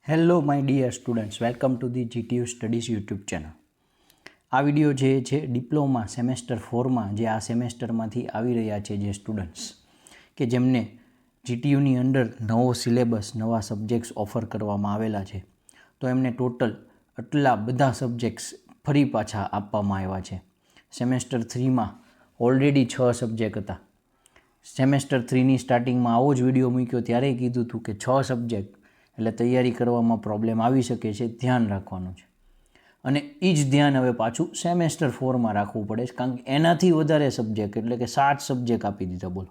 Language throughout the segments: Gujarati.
Hello my dear students, welcome to the GTU studies YouTube channel. આ વિડીયો જે છે ડિપ્લોમા સેમેસ્ટર 4માં જે આ સેમેસ્ટરમાંથી આવી રહ્યા છે જે સ્ટુડન્ટ્સ કે જેમને GTUની અંદર નવો સિલેબસ, નવા સબ્જેક્ટ્સ ઓફર કરવામાં આવેલા છે, તો એમને ટોટલ આટલા બધા સબ્જેક્ટ્સ ફરી પાછા આપવામાં આવ્યા છે. સેમેસ્ટર 3માં ઓલરેડી 6 સબ્જેક્ટ હતા. સેમેસ્ટર 3ની સ્ટાર્ટિંગમાં આવો જ વિડીયો મૂક્યો ત્યારે કીધું હતું કે 6 સબ્જેક્ટ એટલે તૈયારી કરવામાં પ્રોબ્લેમ આવી શકે છે, ધ્યાન રાખવાનું છે. અને એ જ ધ્યાન હવે પાછું સેમેસ્ટર 4માં રાખવું પડે છે, કારણ કે એનાથી વધારે સબ્જેક્ટ એટલે કે 7 સબ્જેક્ટ આપી દીધા બોલો.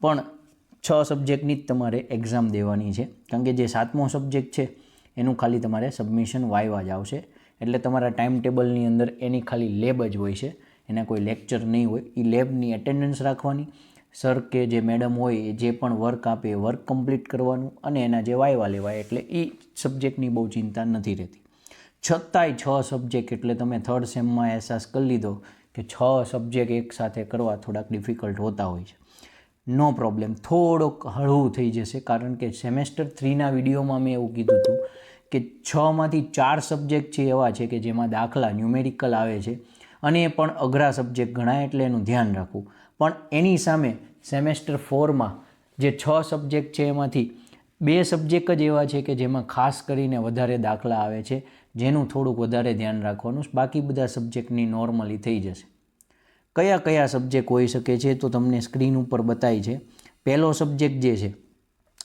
પણ 6 સબ્જેક્ટની જ તમારે એક્ઝામ દેવાની છે, કારણ કે જે 7મો સબ્જેક્ટ છે એનું ખાલી તમારે સબમિશન વાઇવા જ આવશે. એટલે તમારા ટાઈમ ટેબલની અંદર એની ખાલી લેબ જ હોય છે, એના કોઈ લેક્ચર નહીં હોય. એ લેબની એટેન્ડન્સ રાખવાની, સર કે જે મેડમ હોય એ જે પણ વર્ક આપે એ વર્ક કમ્પ્લીટ કરવાનું, અને એના જે વાયવા લેવાય એટલે એ સબ્જેક્ટની બહુ ચિંતા નથી રહેતી. છતાંય 6 સબ્જેક્ટ એટલે તમે થર્ડ સેમમાં અહેસાસ કરી લીધો કે 6 સબ્જેક્ટ એકસાથે કરવા થોડાક ડિફિકલ્ટ હોતા હોય છે. નો પ્રોબ્લેમ, થોડોક હળવું થઈ જશે, કારણ કે સેમેસ્ટર 3ના વિડીયોમાં મેં એવું કીધું હતું કે 6માંથી 4 સબ્જેક્ટ છે એવા છે કે જેમાં દાખલા ન્યુમેરિકલ આવે છે, અને એ પણ અઘરા સબ્જેક્ટ ગણાય, એટલે એનું ધ્યાન રાખવું. પણ એની સામે સેમેસ્ટર 4માં જે 6 સબ્જેક્ટ છે એમાંથી 2 સબ્જેક્ટ જ એવા છે કે જેમાં ખાસ કરીને વધારે દાખલા આવે છે, જેનું થોડુંક વધારે ધ્યાન રાખવાનું. બાકી બધા સબ્જેક્ટની નોર્મલી થઈ જશે. કયા કયા સબ્જેક્ટ હોઈ શકે છે તો તમને સ્ક્રીન ઉપર બતાવી છે. પહેલો સબ્જેક્ટ જે છે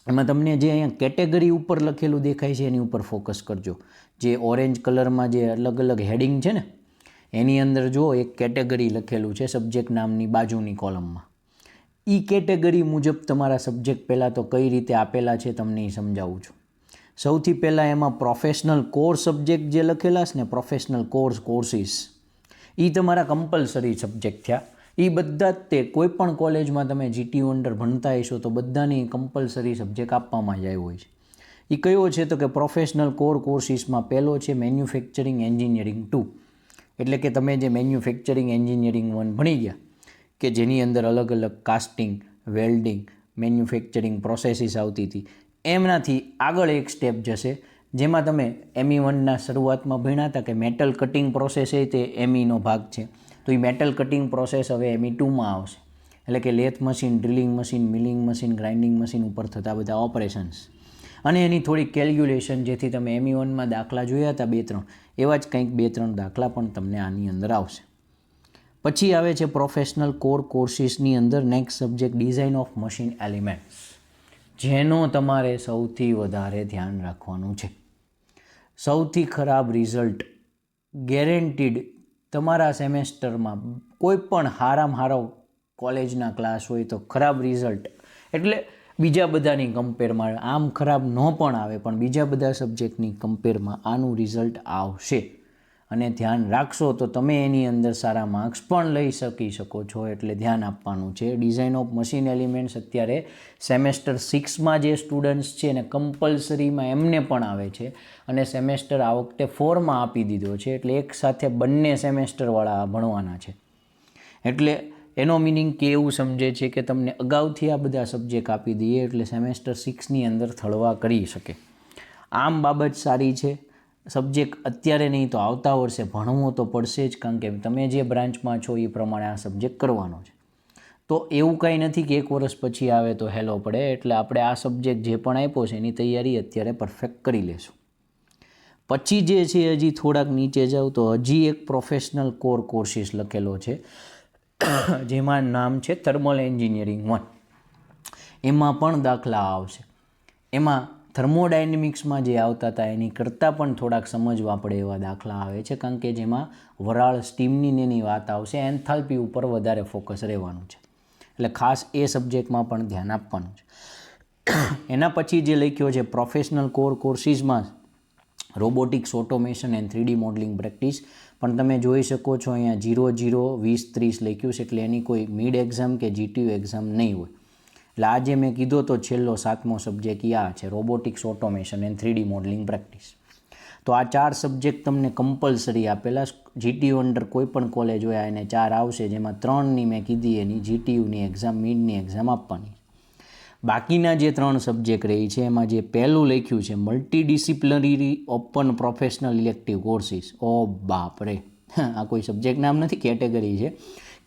એમાં તમને જે અહીંયા કેટેગરી ઉપર લખેલું દેખાય છે એની ઉપર ફોકસ કરજો. જે ઓરેન્જ કલરમાં જે અલગ અલગ હેડિંગ છે ને એની અંદર જો એક કેટેગરી લખેલું છે સબ્જેક્ટ નામની બાજુની કોલમમાં. એ કેટેગરી મુજબ તમારા સબ્જેક્ટ પહેલાં તો કઈ રીતે આપેલા છે તમને એ સમજાવું છું. સૌથી પહેલાં એમાં પ્રોફેશનલ કોર્સ સબ્જેક્ટ જે લખેલા છે ને, પ્રોફેશનલ કોર્સીસ, એ તમારા કમ્પલસરી સબ્જેક્ટ થયા. એ બધા જ તે કોઈ પણ કોલેજમાં તમે GTU અંડર ભણતા હશો તો બધાની કમ્પલસરી સબ્જેક્ટ આપવામાં જ આવ્યો હોય છે. એ કયો છે તો કે પ્રોફેશનલ કોર્સીસમાં પહેલો છે મેન્યુફેક્ચરિંગ એન્જિનિયરિંગ 2. એટલે કે તમે જે મેન્યુફેક્ચરિંગ એન્જિનિયરિંગ 1 ભણી ગયા કે જેની અંદર અલગ અલગ કાસ્ટિંગ, વેલ્ડિંગ, મેન્યુફેક્ચરિંગ પ્રોસેસીસ આવતી હતી, એમનાથી આગળ એક સ્ટેપ જશે જેમાં તમે ME1ના શરૂઆતમાં ભણ્યા હતા કે મેટલ કટિંગ પ્રોસેસ એ તે MEનો ભાગ છે. તો એ મેટલ કટિંગ પ્રોસેસ હવે ME2માં આવશે. એટલે કે lathe machine, drilling machine, milling machine, grinding machine ઉપર થતા બધા ઓપરેશન્સ અને એની થોડી કેલ્ક્યુલેશન, જેથી તમે ME1માં દાખલા જોયા હતા 2-3 એવા જ કંઈક 2-3 દાખલા પણ તમને આની અંદર આવશે. પછી આવે છે પ્રોફેશનલ કોર્સીસની અંદર next subject design of machine elements, જેનો તમારે સૌથી વધારે ધ્યાન રાખવાનું છે. સૌથી ખરાબ રિઝલ્ટ ગેરંટીડ તમારા સેમેસ્ટરમાં કોઈ પણ હારામાં હારો કોલેજના ક્લાસ હોય તો ખરાબ રિઝલ્ટ એટલે બીજા બધાની કમ્પેરમાં આમ ખરાબ ન પણ આવે, પણ બીજા બધા સબ્જેક્ટની કમ્પેરમાં આનું રિઝલ્ટ આવશે. અને ધ્યાન રાખશો તો તમે એની અંદર સારા માર્ક્સ પણ લઈ શકો છો, એટલે ધ્યાન આપવાનું છે. ડિઝાઇન ઓફ મશીન એલિમેન્ટ્સ અત્યારે સેમેસ્ટર 6માં જે સ્ટુડન્ટ્સ છે એને કમ્પલસરીમાં એમને પણ આવે છે, અને સેમેસ્ટર આ વખતે 4માં આપી દીધો છે, એટલે એક સાથે બંને સેમેસ્ટરવાળા ભણવાના છે. એટલે એનો મિનિંગ કે એવું સમજે છે કે તમને અગાઉથી આ બધા સબ્જેક્ટ આપી દઈએ એટલે સેમેસ્ટર 6ની અંદર થળવા કરી શકે. આમ બાબત સારી છે. સબ્જેક્ટ અત્યારે નહીં તો આવતા વર્ષે ભણવું તો પડશે જ, કારણ કે તમે જે બ્રાન્ચમાં છો એ પ્રમાણે આ સબ્જેક્ટ કરવાનો છે. તો એવું કંઈ નથી કે 1 વર્ષ પછી આવે તો હેલો પડે, એટલે આપણે આ સબ્જેક્ટ જે પણ આપ્યો છે એની તૈયારી અત્યારે પરફેક્ટ કરી લેશું. પછી જે છે હજી થોડાક નીચે જાઓ તો હજી એક પ્રોફેશનલ કોર્સીસ લખેલો છે, જેમાં નામ છે થર્મલ એન્જિનિયરિંગ 1. એમાં પણ દાખલા આવશે. એમાં થર્મોડાયનેમિક્સમાં જે આવતા હતા એની કરતાં પણ થોડાક સમજવા પડે એવા દાખલા આવે છે, કારણ કે જેમાં વરાળ, સ્ટીમની એની વાત આવશે. એન્થાલ્પી ઉપર વધારે ફોકસ રહેવાનું છે, એટલે ખાસ એ સબ્જેક્ટમાં પણ ધ્યાન આપવાનું છે. એના પછી જે લખ્યો છે પ્રોફેશનલ કોર્સીસમાં robotics, automation and 3D modelling practice, પણ તમે જોઈ શકો છો અહીંયા 00-20-30 લખ્યું છે, એટલે એની કોઈ મિડ એક્ઝામ કે GTU એક્ઝામ નહીં હોય. એટલે આજે મેં કીધો તો છેલ્લો 7મો સબ્જેક્ટ આ છે robotics, automation and 3D modelling practice. તો આ 4 સબ્જેક્ટ તમને કમ્પલસરી આપેલા. GTU અંડર કોઈ પણ કોલેજ હોય એને 4 આવશે, જેમાં 3ની મેં કીધી એની GTUની એક્ઝામ, મિડની એક્ઝામ આપવાની. બાકીના જે 3 સબ્જેક્ટ રહી છે એમાં જે પહેલું લખ્યું છે multidisciplinary open professional elective courses, ઓ બાપ રે, આ કોઈ સબ્જેક્ટ નામ નથી, કેટેગરી છે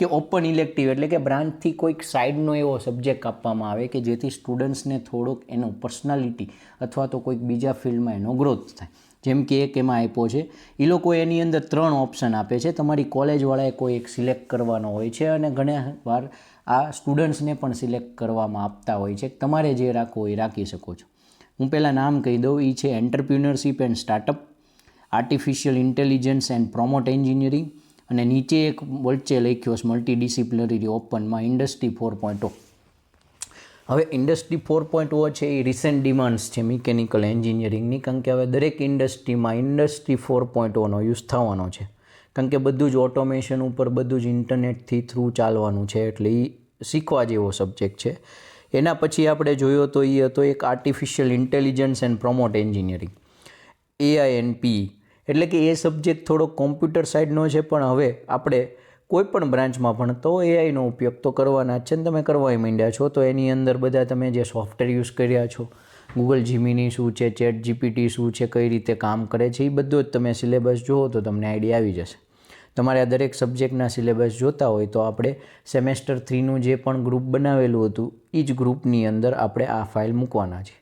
કે ઓપન ઇલેક્ટિવ એટલે કે બ્રાન્ચથી કોઈક સાઇડનો એવો સબ્જેક્ટ આપવામાં આવે કે જેથી સ્ટુડન્ટ્સને થોડોક એનો પર્સનાલિટી અથવા તો કોઈક બીજા ફિલ્ડમાં એનો ગ્રોથ થાય. જેમ કે એક એમાં આપ્યો છે, એ લોકો એની અંદર 3 ઓપ્શન આપે છે, તમારી કોલેજવાળાએ કોઈ એક સિલેક્ટ કરવાનો હોય છે અને ઘણા વાર આ સ્ટુડન્ટ્સને પણ સિલેક્ટ કરવામાં આપતા હોય છે, તમારે જે રાખવું હોય એ રાખી શકો છો. હું પહેલાં નામ કહી દઉં, એ છે entrepreneurship and startup, artificial intelligence and promote engineering, અને નીચે એક વચ્ચે લખ્યો છે મલ્ટીડિસિપ્લિનરી ઓપનમાં ઇન્ડસ્ટ્રી 4.0. હવે ઇન્ડસ્ટ્રી 4.0 છે એ રિસેન્ટ ડિમાન્ડ્સ છે મિકેનિકલ એન્જિનિયરિંગની, કારણ કે હવે દરેક ઇન્ડસ્ટ્રીમાં ઇન્ડસ્ટ્રી 4.0નો યુઝ થવાનો છે, કારણ કે બધું જ ઓટોમેશન ઉપર, બધું જ ઇન્ટરનેટથી થ્રુ ચાલવાનું છે, એટલે એ શીખવા જેવો સબ્જેક્ટ છે. એના પછી આપણે જોયો તો એ હતો એક artificial intelligence and promote engineering, AINPE, એટલે કે એ સબ્જેક્ટ થોડો કોમ્પ્યુટર સાઇડનો છે, પણ હવે આપણે કોઈ પણ બ્રાન્ચમાં ભણતો એઆઈનો ઉપયોગ તો કરવાના જ છે ને તમે કરવાય માંડ્યા છો, તો એની અંદર બધા તમે જે સોફ્ટવેર યુઝ કર્યા છો, ગૂગલ જીમિની શું છે, ચેટ જીપીટી શું છે, કઈ રીતે કામ કરે છે, એ બધો જ તમે સિલેબસ જુઓ તો તમને આઈડિયા આવી જશે. તમારે આ દરેક સબ્જેક્ટના સિલેબસ જોતા હોય તો આપણે સેમેસ્ટર 3નું જે પણ ગ્રુપ બનાવેલું હતું એ જ ગ્રુપની અંદર આપણે આ ફાઇલ મૂકવાના છે.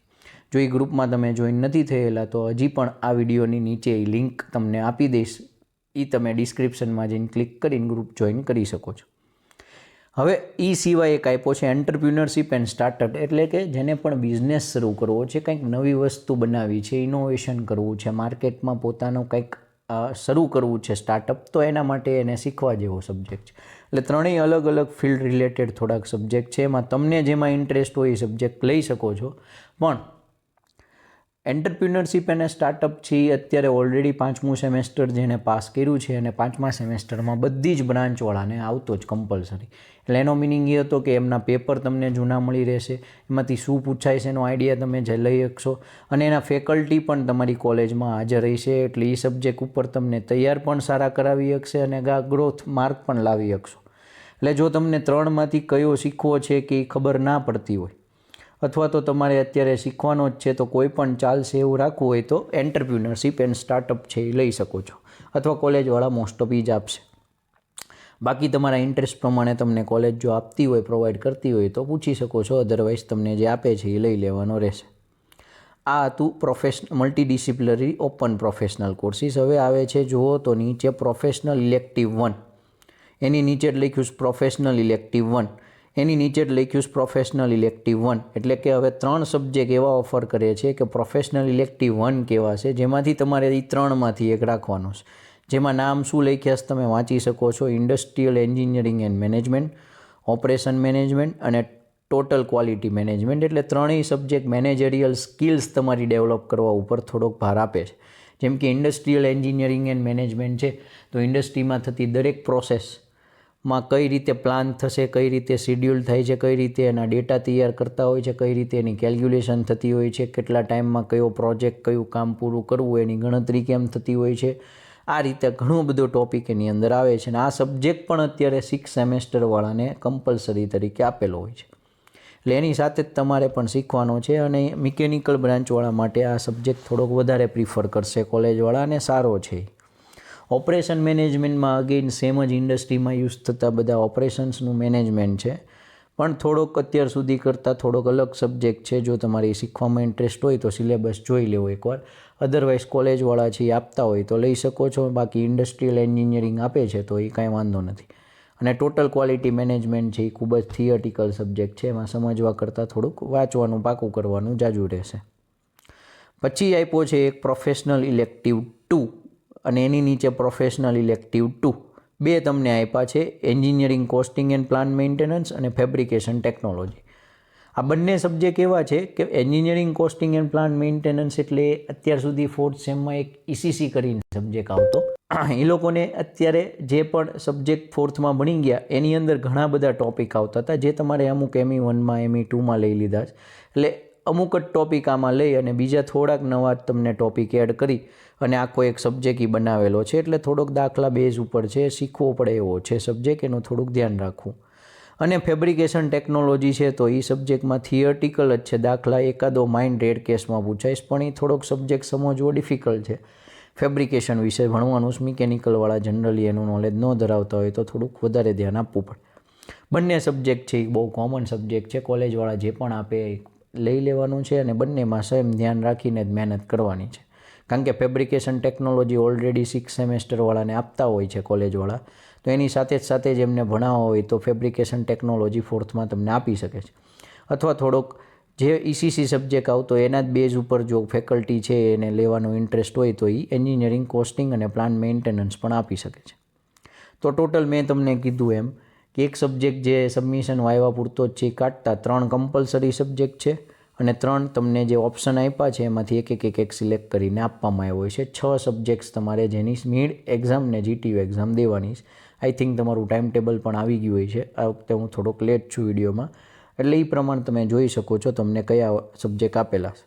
જો એ ગ્રુપમાં તમે જોઈન નથી થયેલા તો હજી પણ આ વિડીયોની નીચે એ લિંક તમને આપી દઈશ, એ તમે ડિસ્ક્રિપ્શનમાં જઈને ક્લિક કરીને ગ્રુપ જોઈન કરી શકો છો. હવે એ સિવાય એક આપ્યો છે એન્ટરપ્રિન્યોરશિપ એન્ડ સ્ટાર્ટઅપ, એટલે કે જેને પણ બિઝનેસ શરૂ કરવો છે, કંઈક નવી વસ્તુ બનાવવી છે, ઇનોવેશન કરવું છે, માર્કેટમાં પોતાનું કંઈક શરૂ કરવું છે સ્ટાર્ટઅપ, તો એના માટે એને શીખવા જેવો સબ્જેક્ટ છે. એટલે ત્રણેય અલગ અલગ ફિલ્ડ રિલેટેડ થોડાક સબ્જેક્ટ છે, એમાં તમને જેમાં ઇન્ટરેસ્ટ હોય એ સબ્જેક્ટ લઈ શકો છો. પણ એન્ટરપ્રિન્યોરશિપ અને સ્ટાર્ટઅપ છે એ અત્યારે ઓલરેડી 5મું સેમેસ્ટર જેણે પાસ કર્યું છે અને 5મા સેમેસ્ટરમાં બધી જ બ્રાન્ચવાળાને આવતો જ કમ્પલસરી. એટલે એનો મિનિંગ એ હતો કે એમના પેપર તમને જૂના મળી રહેશે, એમાંથી શું પૂછાય છે એનો આઈડિયા તમે જે લઈ શકશો, અને એના ફેકલ્ટી પણ તમારી કોલેજમાં હાજર રહેશે, એટલે એ સબ્જેક્ટ ઉપર તમને તૈયાર પણ સારા કરાવી શકશે અને ગ્રોથ માર્ક પણ લાવી શકશો. એટલે જો તમને 3માંથી કયો શીખવો છે કે એ ખબર ના પડતી હોય, અથવા તો તમારે અત્યારે શીખવાનો જ છે તો કોઈ પણ ચાલશે એવું રાખવું હોય તો એન્ટરપ્રિન્યોરશિપ એન્ડ સ્ટાર્ટઅપ છે એ લઈ શકો છો, અથવા કોલેજવાળા મોસ્ટ ઓફ જ આપશે. બાકી તમારા ઇન્ટરેસ્ટ પ્રમાણે તમને કોલેજ જો આપતી હોય, પ્રોવાઈડ કરતી હોય તો પૂછી શકો છો, અધરવાઇઝ તમને જે આપે છે એ લઈ લેવાનો રહેશે. આ હતું મલ્ટીડિસિપ્લિનરી ઓપન પ્રોફેશનલ કોર્સિસ. હવે આવે છે જુઓ તો નીચે પ્રોફેશનલ ઇલેક્ટિવ 1, એની નીચે જ લખ્યું પ્રોફેશનલ ઇલેક્ટિવ 1, એની નીચે જ લખ્યું પ્રોફેશનલ ઇલેક્ટિવ 1, એટલે કે હવે 3 સબ્જેક્ટ એવા ઓફર કરે છે કે પ્રોફેશનલ ઇલેક્ટિવ 1 કેવા છે, જેમાંથી તમારે એ 3માંથી એક રાખવાનો છે. જેમાં નામ શું લખ્યા છે તમે વાંચી શકો છો, industrial engineering and management, operation management અને ટોટલ ક્વોલિટી મેનેજમેન્ટ. એટલે ત્રણેય સબ્જેક્ટ મેનેજરિયલ સ્કિલ્સ તમારી ડેવલપ કરવા ઉપર થોડોક ભાર આપે છે. જેમ કે ઇન્ડસ્ટ્રીયલ એન્જિનિયરિંગ એન્ડ મેનેજમેન્ટ છે તો ઇન્ડસ્ટ્રીમાં થતી દરેક પ્રોસેસમાં કઈ રીતે પ્લાન થશે, કઈ રીતે શિડ્યુલ થાય છે, કઈ રીતે એના ડેટા તૈયાર કરતા હોય છે, કઈ રીતે એની કેલ્ક્યુલેશન થતી હોય છે, કેટલા ટાઈમમાં કયો પ્રોજેક્ટ, કયું કામ પૂરું કરવું, એની ગણતરી કેમ થતી હોય છે, આ રીતે ઘણો બધો ટોપિક એની અંદર આવે છે. અને આ સબ્જેક્ટ પણ અત્યારે 6 સેમેસ્ટરવાળાને કમ્પલસરી તરીકે આપેલો હોય છે. એટલે એની સાથે જ તમારે પણ શીખવાનો છે, અને મિકેનિકલ બ્રાન્ચવાળા માટે આ સબ્જેક્ટ થોડોક વધારે પ્રિફર કરશે કોલેજવાળા, અને સારો છે. ઓપરેશન મેનેજમેન્ટમાં અગેઇન સેમ જ ઇન્ડસ્ટ્રીમાં યુઝ થતા બધા ઓપરેશન્સનું મેનેજમેન્ટ છે, પણ થોડોક અત્યાર સુધી કરતાં થોડોક અલગ સબ્જેક્ટ છે. જો તમારે શીખવામાં ઇન્ટરેસ્ટ હોય તો સિલેબસ જોઈ લેવો એકવાર, અધરવાઇઝ કોલેજવાળા છે એ આપતા હોય તો લઈ શકો છો. બાકી ઇન્ડસ્ટ્રીયલ એન્જિનિયરિંગ આપે છે તો એ કાંઈ વાંધો નથી. અને ટોટલ ક્વોલિટી મેનેજમેન્ટ છે એ ખૂબ જ થિયરિટિકલ સબ્જેક્ટ છે, એમાં સમજવા કરતાં થોડુંક વાંચવાનું પાકું કરવાનું જાજુ રહેશે. પછી આપ્યો છે એક પ્રોફેશનલ ઇલેક્ટિવ 2, અને એની નીચે પ્રોફેશનલ ઇલેક્ટિવ 2 બે તમને આપ્યા છે, engineering costing and plan maintenance અને ફેબ્રિકેશન ટેકનોલોજી. આ બંને સબ્જેક્ટ એવા છે કે engineering costing and plan maintenance એટલે અત્યાર સુધી 4th સેમમાં એક ECC કરીને સબ્જેક્ટ આવતો, એ લોકોને અત્યારે જે પણ સબ્જેક્ટ 4thમાં ભણી ગયા એની અંદર ઘણા બધા ટોપિક આવતા હતા, જે તમારે અમુક ME1માં ME2માં લઈ લીધા છે. એટલે અમુક જ ટોપિક આમાં લઈ અને બીજા થોડાક નવા તમને ટોપિક એડ કરી અને આખો એક સબ્જેક્ટ બનાવેલો છે. એટલે થોડોક દાખલા બેઝ ઉપર છે, શીખવો પડે એવો છે સબ્જેક્ટ, એનું થોડુંક ધ્યાન રાખવું. અને ફેબ્રિકેશન ટેકનોલોજી છે તો એ સબ્જેક્ટમાં થિયર્ટિકલ જ છે, દાખલા એકાદો માઇન્ડ રેડ કેસમાં પૂછાઈશ, પણ એ થોડોક સબ્જેક્ટ સમજવો ડિફિકલ્ટ છે. ફેબ્રિકેશન વિશે ભણવાનું, મિકેનિકલવાળા જનરલી એનું નોલેજ ન ધરાવતા હોય તો થોડુંક વધારે ધ્યાન આપવું પડે. બંને સબ્જેક્ટ છે એ બહુ કોમન સબ્જેક્ટ છે, કોલેજવાળા જે પણ આપે એ લઈ લેવાનું છે અને બંનેમાં સેમ ધ્યાન રાખીને જ મહેનત કરવાની છે. કારણ કે ફેબ્રિકેશન ટેકનોલોજી ઓલરેડી 6 સેમેસ્ટરવાળાને આપતા હોય છે કોલેજવાળા, તો એની સાથે જ એમને ભણાવવા હોય તો ફેબ્રિકેશન ટેકનોલોજી 4થમાં તમને આપી શકે છે. અથવા થોડોક જે ECC સબ્જેક્ટ આવતો એના જ બેઝ ઉપર જો ફેકલ્ટી છે એને લેવાનો ઇન્ટરેસ્ટ હોય તો એ એન્જિનિયરિંગ, કોસ્ટિંગ અને પ્લાન્ટ મેન્ટેનન્સ પણ આપી શકે છે. તો ટોટલ મેં તમને કીધું એમ કે એક સબ્જેક્ટ જે સબમિશન વાયવા પૂરતો જ છે એ કાઢતા 3 કમ્પલસરી સબ્જેક્ટ છે અને 3 તમને જે ઓપ્શન આપ્યા છે એમાંથી એક સિલેક્ટ કરીને આપવામાં આવ્યો હોય છે. 6 સબ્જેક્ટ્સ તમારે જેની મિડ એક્ઝામ ને GTU એક્ઝામ દેવાની છે. આઈ થિંક તમારું ટાઈમ ટેબલ પણ આવી ગયું હોય છે. આ વખતે હું થોડોક લેટ છું વિડીયોમાં, એટલે એ પ્રમાણે તમે જોઈ શકો છો તમને કયા સબ્જેક્ટ આપેલા છે.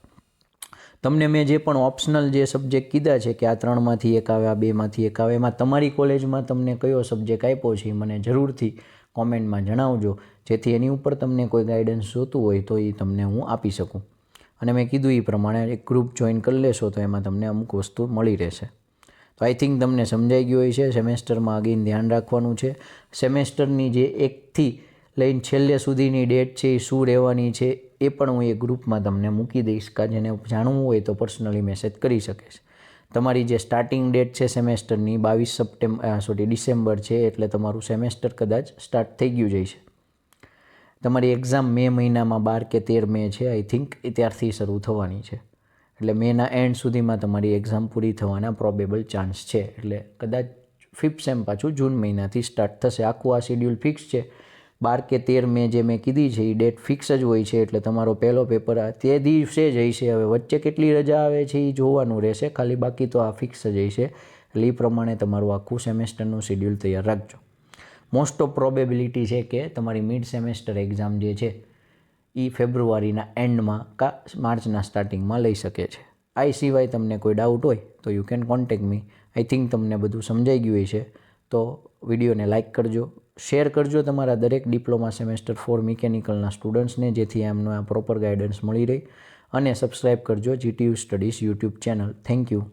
તમને મેં જે પણ ઓપ્શનલ જે સબ્જેક્ટ કીધા છે કે આ 3માંથી એક આવે, આ 2માંથી એક આવે, એમાં તમારી કોલેજમાં તમને કયો સબ્જેક્ટ આપ્યો છે એ મને જરૂરથી કોમેન્ટમાં જણાવજો, જેથી એની ઉપર તમને કોઈ ગાઈડન્સ જોતું હોય તો એ તમને હું આપી શકું. અને મેં કીધું એ પ્રમાણે એક ગ્રુપ જોઈન કરી લેશો તો એમાં તમને અમુક વસ્તુ મળી રહેશે. તો આઈ થિંક તમને સમજાઈ ગયું હોય છે. સેમેસ્ટરમાં અગેન ધ્યાન રાખવાનું છે. સેમેસ્ટરની જે 1થી લઈને છેલ્લે સુધીની ડેટ છે એ શું રહેવાની છે એ પણ હું એ ગ્રુપમાં તમને મૂકી દઈશ, કે જેને જાણવું હોય તો પર્સનલી મેસેજ કરી શકે છે. તમારી જે સ્ટાર્ટિંગ ડેટ છે સેમેસ્ટરની 22 ડિસેમ્બર છે, એટલે તમારું સેમેસ્ટર કદાચ સ્ટાર્ટ થઈ ગયું જાય છે. તમારી એક્ઝામ મે મહિનામાં 12 કે 13 મે છે આઈ થિંક, એ ત્યારથી શરૂ થવાની છે. એટલે મેના એન્ડ સુધીમાં તમારી એક્ઝામ પૂરી થવાના પ્રોબેબલ ચાન્સ છે. એટલે કદાચ 5th સેમ પાછું જૂન મહિનાથી સ્ટાર્ટ થશે. આખું આ શિડ્યુલ ફિક્સ છે. 12 કે 13 મે જે મેં કીધી છે એ ડેટ ફિક્સ જ હોય છે, એટલે તમારો પહેલો પેપર તે દિવસે જ હશે. હવે વચ્ચે કેટલી રજા આવે છે એ જોવાનું રહેશે, ખાલી બાકી તો આ ફિક્સ જ હશે. એટલે એ પ્રમાણે તમારું આખું સેમેસ્ટરનું શિડ્યુલ તૈયાર રાખજો. મોસ્ટ ઓફ પ્રોબેબિલિટી છે કે તમારી મિડ સેમેસ્ટર એક્ઝામ જે છે એ ફેબ્રુઆરીના એન્ડમાં કા માર્ચના સ્ટાર્ટિંગમાં લઈ શકે છે. આ સિવાય તમને કોઈ ડાઉટ હોય તો you can contact me. I think તમને બધું સમજાઈ ગયું હોય છે. તો વિડીયોને લાઇક કરજો, શેર કરજો તમારા દરેક ડિપ્લોમા સેમેસ્ટર 4 મિકેનિકલના સ્ટુડન્ટ્સને, જેથી એમનો આ પ્રોપર ગાઈડન્સ મળી રહે, અને સબસ્ક્રાઈબ કરજો GTU studies YouTube channel. Thank you.